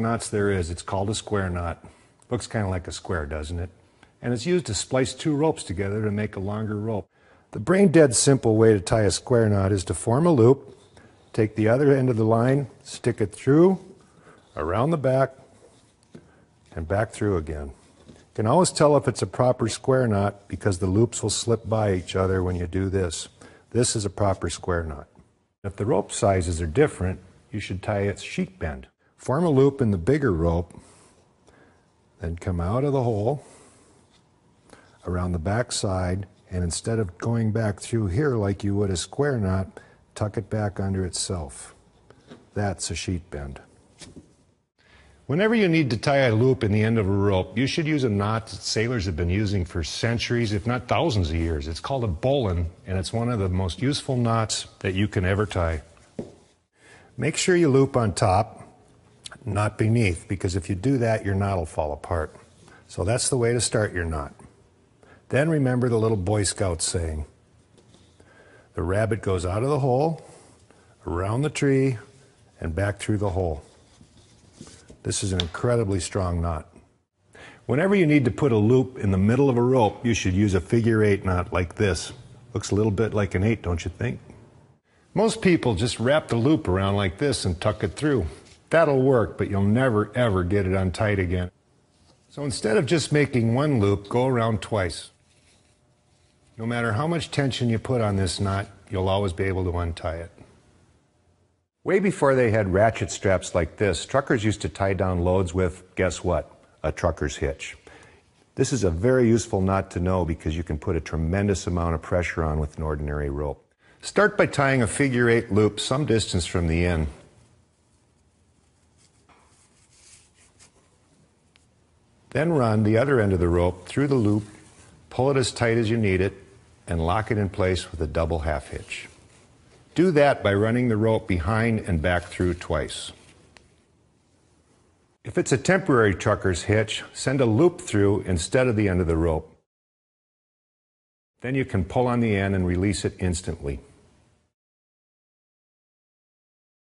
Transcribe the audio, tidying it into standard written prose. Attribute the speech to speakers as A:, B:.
A: knots there is. It's called a square knot. Looks kind of like a square, doesn't it? And it's used to splice two ropes together to make a longer rope. The brain-dead simple way to tie a square knot is to form a loop, take the other end of the line, stick it through, around the back, and back through again. You can always tell if it's a proper square knot because the loops will slip by each other when you do this. This is a proper square knot. If the rope sizes are different, you should tie a sheet bend. Form a loop in the bigger rope, then come out of the hole, around the back side, and instead of going back through here like you would a square knot, tuck it back under itself. That's a sheet bend. Whenever you need to tie a loop in the end of a rope, you should use a knot that sailors have been using for centuries, if not thousands of years. It's called a bowline, and it's one of the most useful knots that you can ever tie. Make sure you loop on top, not beneath, because if you do that, your knot will fall apart. So that's the way to start your knot. Then remember the little Boy Scout saying. The rabbit goes out of the hole, around the tree, and back through the hole. This is an incredibly strong knot. Whenever you need to put a loop in the middle of a rope, you should use a figure-8 knot like this. Looks a little bit like an 8, don't you think? Most people just wrap the loop around like this and tuck it through. That'll work, but you'll never ever get it untied again. So instead of just making one loop, go around twice. No matter how much tension you put on this knot, you'll always be able to untie it. Way before they had ratchet straps like this, truckers used to tie down loads with, guess what? A trucker's hitch. This is a very useful knot to know because you can put a tremendous amount of pressure on with an ordinary rope. Start by tying a figure-8 loop some distance from the end. Then run the other end of the rope through the loop, pull it as tight as you need it, and lock it in place with a double half hitch. Do that by running the rope behind and back through twice. If it's a temporary trucker's hitch, send a loop through instead of the end of the rope. Then you can pull on the end and release it instantly.